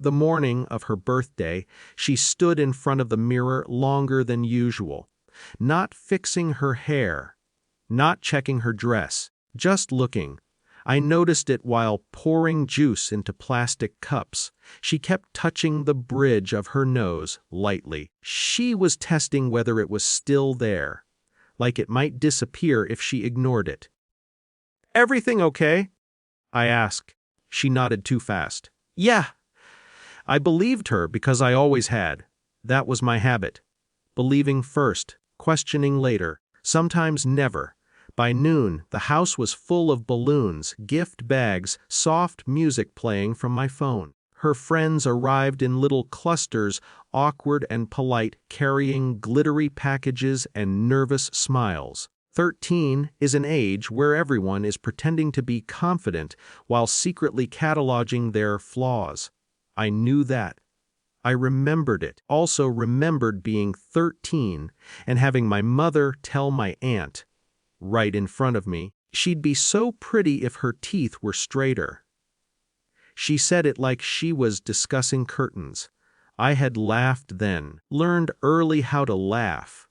The morning of her birthday, she stood in front of the mirror longer than usual, not fixing her hair, not checking her dress, just looking. I noticed it while pouring juice into plastic cups. She kept touching the bridge of her nose lightly. She was testing whether it was still there, like it might disappear if she ignored it. "Everything okay?" I asked. She nodded too fast. "Yeah." I believed her because I always had. That was my habit. Believing first, questioning later, sometimes never. By noon, the house was full of balloons, gift bags, soft music playing from my phone. Her friends arrived in little clusters, awkward and polite, carrying glittery packages and nervous smiles. 13 is an age where everyone is pretending to be confident while secretly cataloging their flaws. I knew that. I remembered it. Also remembered being 13 and having my mother tell my aunt, right in front of me, she'd be so pretty if her teeth were straighter. She said it like she was discussing curtains. I had laughed then, learned early how to laugh.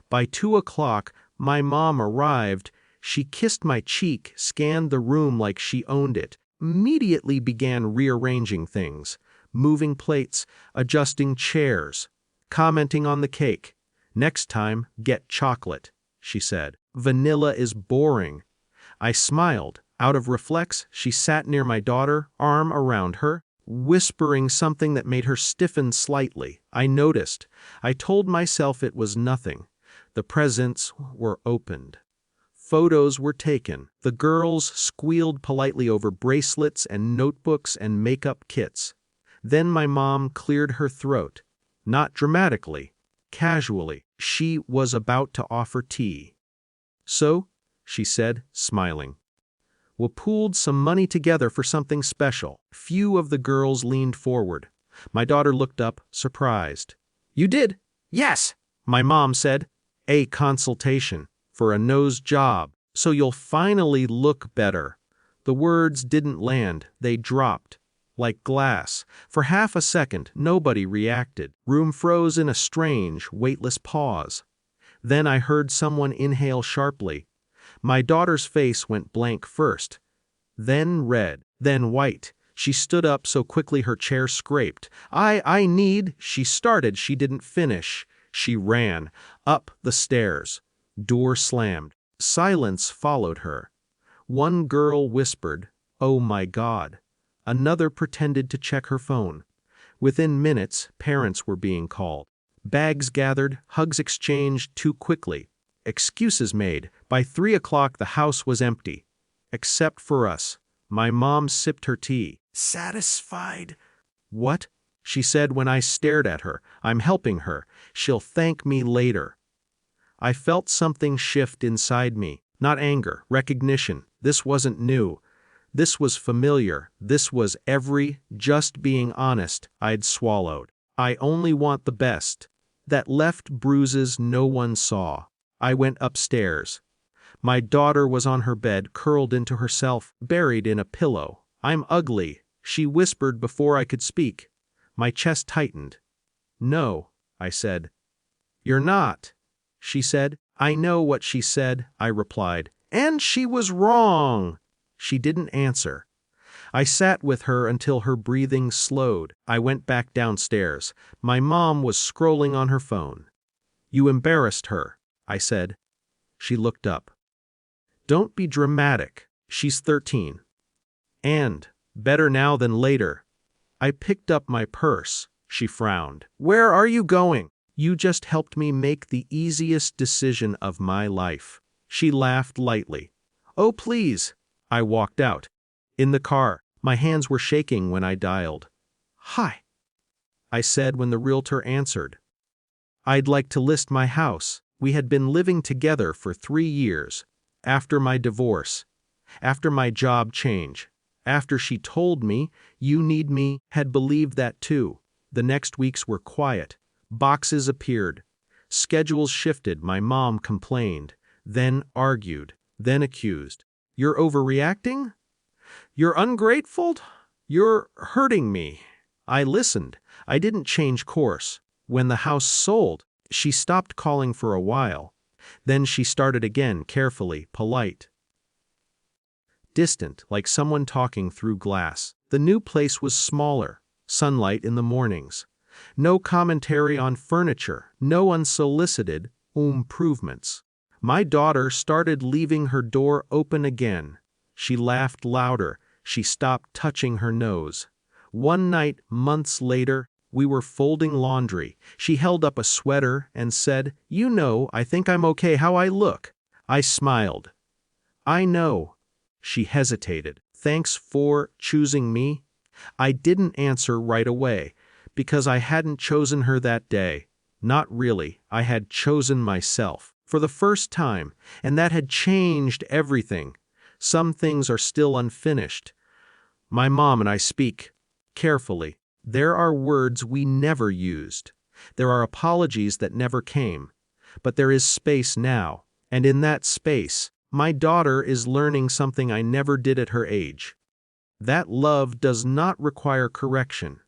By 2 o'clock, my mom arrived. She kissed my cheek, scanned the room like she owned it, immediately began rearranging things, moving plates, adjusting chairs, commenting on the cake. "Next time, get chocolate," she said. "Vanilla is boring." I smiled. Out of reflex, she sat near my daughter, arm around her, whispering something that made her stiffen slightly. I noticed. I told myself it was nothing. The presents were opened. Photos were taken. The girls squealed politely over bracelets and notebooks and makeup kits. Then my mom cleared her throat. Not dramatically, casually. She was about to offer tea. "So," she said, smiling, "we pooled some money together for something special." Few of the girls leaned forward. My daughter looked up, surprised. "You did?" "Yes," my mom said. "A consultation for a nose job, so you'll finally look better." The words didn't land, they dropped, like glass. For half a second, nobody reacted. Room froze in a strange, weightless pause. Then I heard someone inhale sharply. My daughter's face went blank first, then red, then white. She stood up so quickly her chair scraped. I need," she started, she didn't finish. She ran up the stairs. Door slammed. Silence followed her. One girl whispered, "Oh my God." Another pretended to check her phone. Within minutes, parents were being called. Bags gathered, hugs exchanged too quickly. Excuses made. By 3 o'clock the house was empty. Except for us. My mom sipped her tea. "Satisfied?" "What?" she said when I stared at her. "I'm helping her. She'll thank me later." I felt something shift inside me. Not anger, recognition. This wasn't new. This was familiar. This was every, just being honest, I'd swallowed. I only want the best. That left bruises no one saw. I went upstairs. My daughter was on her bed, curled into herself, buried in a pillow. "I'm ugly," she whispered before I could speak. My chest tightened. "No," I said. "You're not," she said. "I know what she said," I replied. "And she was wrong." She didn't answer. I sat with her until her breathing slowed. I went back downstairs. My mom was scrolling on her phone. "You embarrassed her," I said. She looked up. "Don't be dramatic. She's 13. And, better now than later." I picked up my purse. She frowned. "Where are you going?" "You just helped me make the easiest decision of my life." She laughed lightly. "Oh, please." I walked out. In the car, my hands were shaking when I dialed. "Hi," I said when the realtor answered. "I'd like to list my house." We had been living together for 3 years. After my divorce, after my job change, after she told me, "You need me," had believed that too. The next weeks were quiet. Boxes appeared. Schedules shifted. My mom complained, then argued, then accused. "You're overreacting? You're ungrateful? You're hurting me." I listened. I didn't change course. When the house sold, she stopped calling for a while. Then she started again, carefully, polite. Distant, like someone talking through glass. The new place was smaller, sunlight in the mornings. No commentary on furniture, no unsolicited improvements. My daughter started leaving her door open again. She laughed louder. She stopped touching her nose. One night, months later, we were folding laundry. She held up a sweater and said, "You know, I think I'm okay how I look." I smiled. "I know." She hesitated. "Thanks for choosing me." I didn't answer right away, because I hadn't chosen her that day. Not really. I had chosen myself, for the first time, and that had changed everything. Some things are still unfinished. My mom and I speak carefully. There are words we never used. There are apologies that never came. But there is space now, and in that space, my daughter is learning something I never did at her age. That love does not require correction.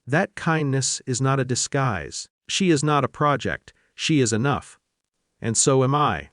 That kindness is not a disguise. She is not a project. She is enough. And so am I.